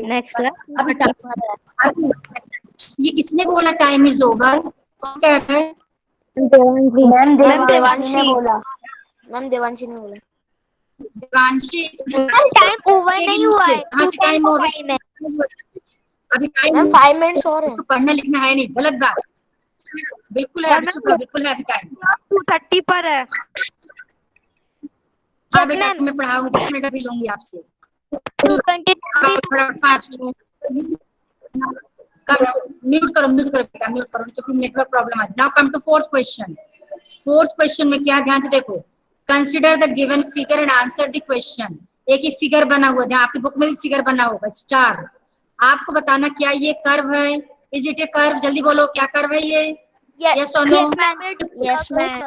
नेक्स्ट क्लास अभी ये किसने बोला टाइम इज ओवर, कौन कहता है? मैम देवांशी ने बोला। मैम देवांशी ने बोला। देवांशी टाइम ओवर नहीं हुआ है, कहाँ से टाइम हो टाइम है। अभी टाइम मैम 5 मिनट्स और है। उसको पढ़ना लिखना है नहीं, गलत बात। बिल्कुल है, चुप रहो, बिल्कुल है अभी टाइम। 2:30 पर है। हाँ बेटा मैं पढ़ाऊंगी, 10 मिनट अभी लूंगी आपसे। 2:20 फास्ट म्यूट करो बेटा, म्यूट करो, नहीं तो फिर नेटवर्क प्रॉब्लम आती। Now come to fourth question. Fourth question में क्या, ध्यान से देखो। Consider the given figure and answer the question. एक ही फिगर बना हुआ है, आपकी बुक में भी फिगर बना होगा स्टार। आपको बताना क्या ये कर्व है, इज इट ए कर्व, जल्दी बोलो क्या कर्व है ये। यस और no? Yes ma'am. Yes ma'am.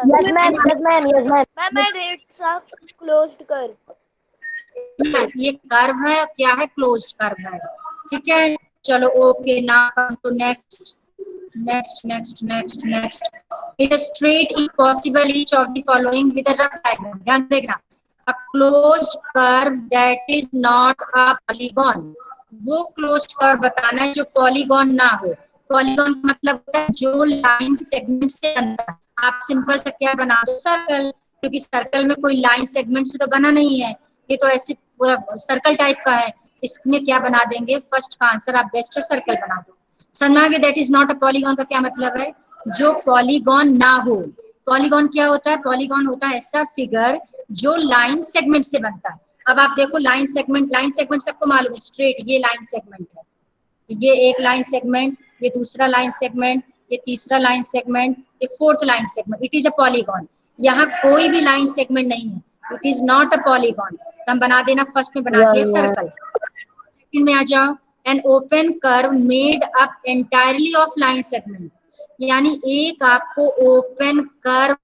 Ma'am it's a closed curve. ये कर्व है, क्या है, क्लोज्ड कर्व है, ठीक है। चलो okay, now come to next. In a straight if possible each of the following with a rough diagram। ध्यान देखना, a closed curve that is not a polygon, वो closed curve बताना है जो polygon ना हो। polygon मतलब होता है जो लाइन सेगमेंट से बनता है। आप सिंपल सा क्या बना दो, सर्कल, क्योंकि सर्कल में कोई लाइन सेगमेंट से तो बना नहीं है, ये तो ऐसे पूरा सर्कल टाइप का है। इसमें क्या बना देंगे, फर्स्ट का आंसर आप बेस्ट है सर्कल बना दो। समझ आगे, that is not a polygon का क्या मतलब है, जो पॉलीगॉन ना हो। पॉलीगॉन क्या होता है, पॉलीगॉन होता है ऐसा फिगर जो लाइन सेगमेंट से बनता है। अब आप देखो लाइन सेगमेंट सबको मालूम है, स्ट्रेट ये लाइन सेगमेंट है, ये एक लाइन सेगमेंट, ये दूसरा लाइन सेगमेंट, ये तीसरा लाइन सेगमेंट, ये fourth line segment, it is a polygon. यहाँ कोई भी लाइन सेगमेंट नहीं है, it is not a polygon. तो हम बना देना, फर्स्ट में बना दिया सर्कल। सेकंड में आ जाओ, an open curve made up entirely of line segment, यानी एक आपको ओपन कर्व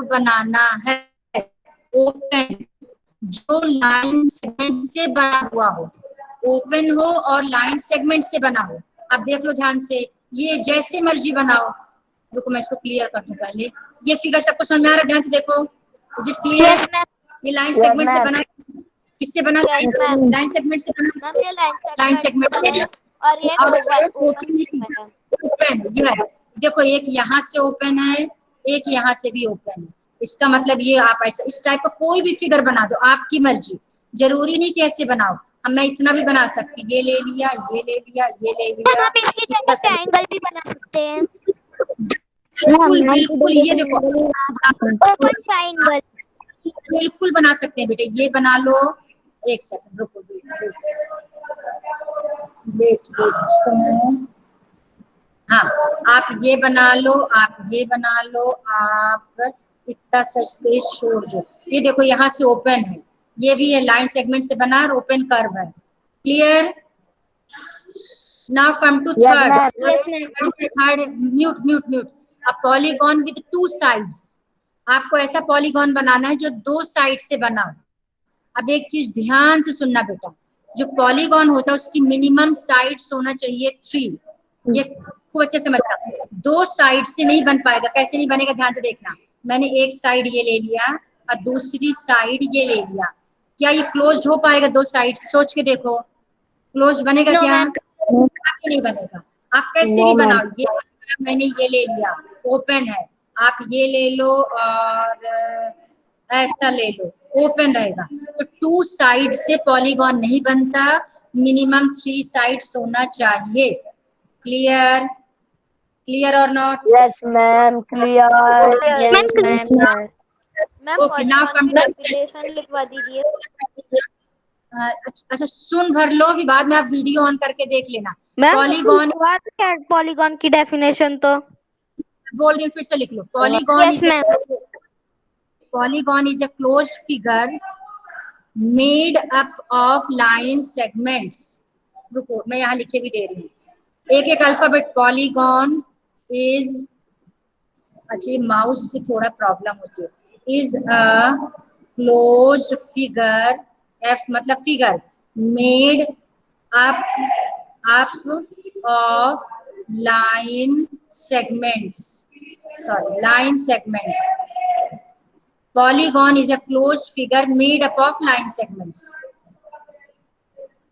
बनाना है, ओपन जो लाइन सेगमेंट से बना हुआ हो, ओपन हो और लाइन सेगमेंट से बना हो। अब देख लो ध्यान से, ये जैसे मर्जी बनाओ। रुको मैं इसको क्लियर कर दूं पहले। ये फिगर सबको समझ में आ रहा है, ध्यान से देखो, इज इट क्लियर? ये लाइन सेगमेंट से बना, किससे बना, लाइन सेगमेंट से बना, मैम ये लाइन सेगमेंट से। और ये ओपन, यस, देखो एक यहाँ से ओपन है, एक यहाँ से भी ओपन है। इसका मतलब ये आप ऐसा इस टाइप का कोई भी फिगर बना दो, आपकी मर्जी, जरूरी नहीं कि ऐसे बनाओ। हम मैं इतना भी बना सकती, ये ले लिया, ये ले लिया, ये ले लिया, हम इसकी जगह ट्रायंगल भी बना सकते हैं। बिल्कुल बिल्कुल, ये देखो ओपन ट्रायंगल बिल्कुल बना सकते हैं बेटे, ये बना लो। एक सेकंड रुको, वेट, हाँ आप ये बना लो, आप ये बना लो, आप इतना सा स्पेस छोड़ दो। ये देखो यहाँ से ओपन है, ये भी है लाइन सेगमेंट से बना और ओपन कर्व है, clear? Now come to third, mute. A polygon with 2 sides, आपको ऐसा पॉलीगॉन बनाना है जो 2 साइड से बना हो। अब एक चीज ध्यान से सुनना बेटा, जो पॉलीगॉन होता है उसकी मिनिमम साइड्स होना चाहिए 3। ये खूब अच्छे से समझना, 2 साइड से नहीं बन पाएगा। कैसे नहीं बनेगा, ध्यान से देखना। मैंने एक साइड ये ले लिया और दूसरी साइड ये ले लिया, क्या ये क्लोज्ड हो पाएगा 2 साइड? सोच के देखो, क्लोज बनेगा क्या? नहीं बनेगा। आप कैसे भी बनाओ, ये मैंने ये ले लिया, ओपन है, आप ये ले लो और ऐसा ले लो, ओपन रहेगा। तो 2 साइड से पॉलीगॉन नहीं बनता, मिनिमम 3 साइड्स होना चाहिए। क्लियर? क्लियर और not? Yes ma'am, clear. Ma'am okay, now come definition लिखवा दीजिए। अच्छा सुन भर लो, अभी बाद में आप वीडियो ऑन करके देख लेना। पॉलीगॉन पॉलीगॉन की डेफिनेशन तो बोल रही हूँ, फिर से लिख लो। Polygon is a closed figure made up of line segments. रुको मैं यहाँ लिखे भी दे रही हूँ, एक एक अल्फाबेट। पॉलीगॉन इज, अच्छा माउस से थोड़ा प्रॉब्लम होती है, is a closed figure, F मतलब figure, made up of line segments, line segments. Polygon is a closed figure made up of line segments.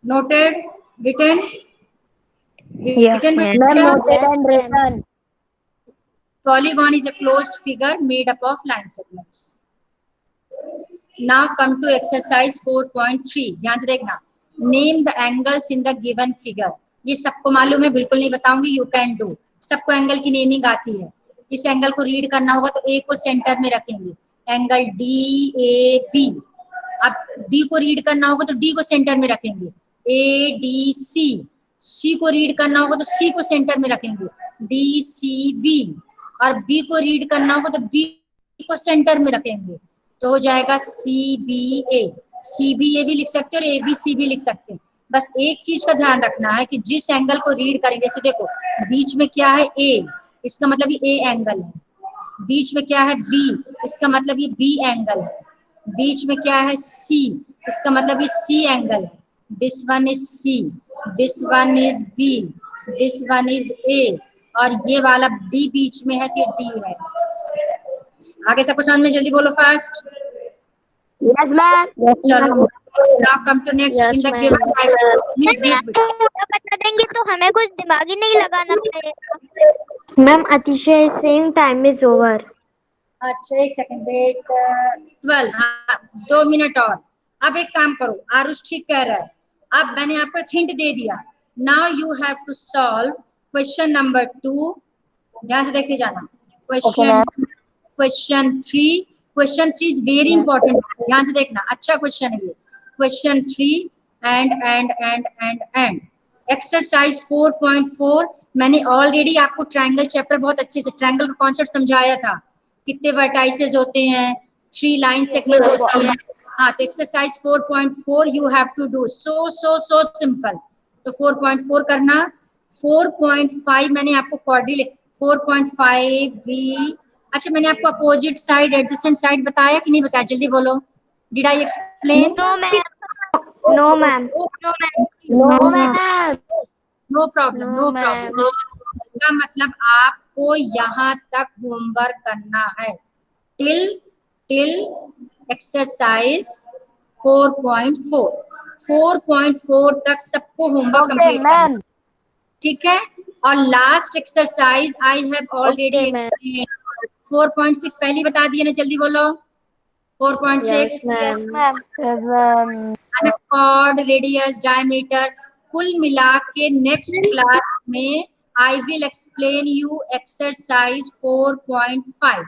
Noted? Written? Yes, written. Polygon is a closed figure made up of line segments. Now come to exercise 4.3, ध्यान से देखना। Name the angles in the given figure. ये सबको मालूम है, बिल्कुल नहीं बताऊंगी, यू कैन डू। सबको एंगल की नेमिंग आती है। इस एंगल को रीड करना होगा तो ए को सेंटर में रखेंगे, एंगल डी ए बी। अब डी को रीड करना होगा तो डी को सेंटर में रखेंगे, ए डी सी। सी को रीड करना होगा तो सी को सेंटर में रखेंगे, डी सी बी। और बी को रीड करना होगा तो बी को सेंटर में रखेंगे, तो हो जाएगा सी बी ए। सी बी ए भी लिख सकते हो और ए बी सी भी लिख सकते हैं। बस एक चीज का ध्यान रखना है कि जिस एंगल को रीड करेंगे, जैसे देखो बीच में क्या है ए, इसका मतलब ये ए एंगल है। बीच में क्या है बी, इसका मतलब ये बी एंगल है। बीच में क्या है सी, इसका मतलब ये सी एंगल है। This one is C, this one is B, this one is A, और ये वाला डी बीच में है कि डी है। आगे सबको समझ में, जल्दी बोलो फास्ट। Yes ma'am. चलो now come to next in the given ma'am ये आपको बता देंगे तो हमें कुछ दिमागी नहीं लगाना पड़ेगा। मैम अतिशय सेम टाइम इज ओवर। अच्छा एक सेकंड वेट, 12, हाँ 2 मिनट और। अब एक काम करो, आरुष ठीक कह रहा है। अब मैंने आपको एक हिंट दे दिया। Now you have to solve question number 2, ध्यान से देखते जाना। Question 3, question 3 is very important, ध्यान से देखना, अच्छा क्वेश्चन है ये। Question 3 and exercise 4.4। मैंने ऑलरेडी आपको ट्रायंगल चैप्टर बहुत अच्छे से, ट्रायंगल का कॉन्सेप्ट समझाया था। कितने वर्टाइसेस होते हैं, 3 लाइन सेगमेंट होती है। हाँ, तो exercise 4.4 you have to do, so simple. तो 4.4 करना। 4.5 मैंने आपको क्वाड्रिलेटरल, 4.5 भी, अच्छा मैंने आपको अपोजिट साइड एडजेसेंट साइड बताया कि नहीं बताया, जल्दी बोलो। Did I explain? No ma'am. No ma'am. No ma'am. No problem, no problem. इसका मतलब आपको यहाँ तक होमवर्क करना है, टिल एक्सरसाइज 4.4। 4.4 तक सबको होमवर्क कंप्लीट करना है, ठीक है। और last exercise I have already explain. 4.6 पहले बता दिए ना, जल्दी बोलो। 4.6 कॉर्ड रेडियस डायमीटर। कुल मिला के नेक्स्ट क्लास में I will explain you exercise 4.5।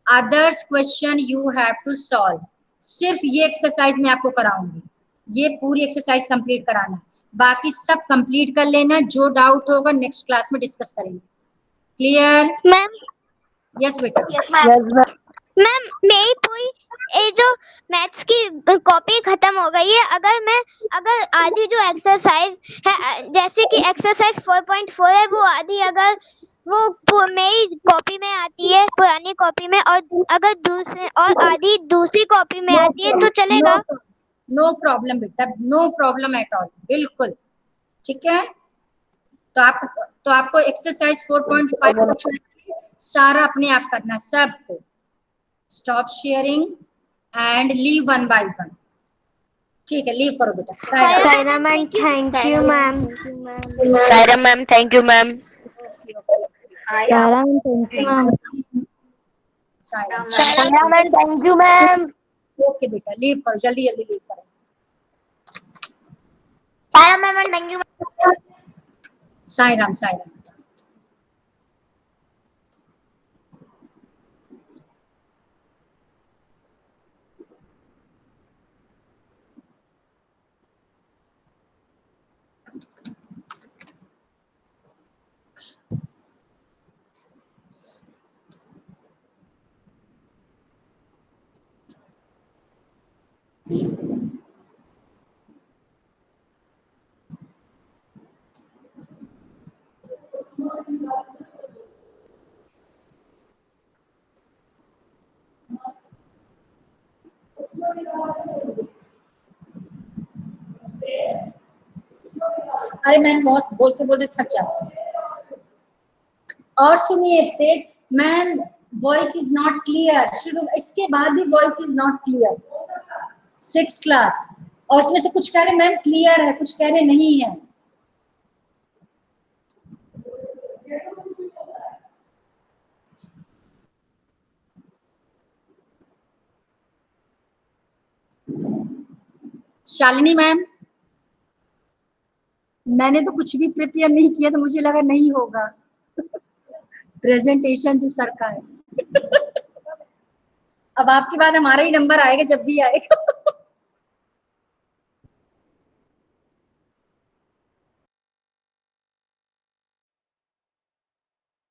Others question you have to solve. सिर्फ ये एक्सरसाइज मैं आपको कराऊंगी, ये पूरी एक्सरसाइज कंप्लीट कराना है, बाकी सब कंप्लीट कर लेना। जो डाउट होगा नेक्स्ट क्लास में डिस्कस करेंगे। क्लियर? मैम यस बेटा। मैम मेरी पूरी ये जो मैथ्स की कॉपी खत्म हो गई है। अगर आधी जो एक्सरसाइज है, जैसे कि एक्सरसाइज 4.4 है, वो आधी अगर वो मेरी कॉपी में आती है, पुरानी कॉपी में, और अगर आधी दूसरी कॉपी में आती है तो चलेगा? नो प्रॉब्लम बेटा, नो प्रॉब्लम एट ऑल, बिल्कुल ठीक है। तो आपको एक्सरसाइज 4.5 को छोड़ के सारा अपने आप करना, सबको। Stop sharing and leave one by one, ठीक है। लीव करो बेटा। Saira ma'am thank you ma'am. Saira ma'am thank you ma'am. Saira ma'am thank you ma'am. Ma'am thank you ma'am. Okay बेटा, लीव करो, जल्दी जल्दी लीव करो। Saira ma'am thank you. Sai Ram, Sai Ram. अरे मैम बहुत बोलते बोलते थक जाती हूँ। और सुनिए ma'am, voice is not clear. शुरू इसके बाद भी voice is not clear. 6th class, और उसमें से कुछ कह रहे मैम क्लियर है, कुछ कह रहे नहीं है। शालिनी मैम, मैंने तो कुछ भी प्रिपेयर नहीं किया, तो मुझे लगा नहीं होगा। प्रेजेंटेशन जो सर का है। अब आपके बाद हमारा ही नंबर आएगा जब भी आएगा।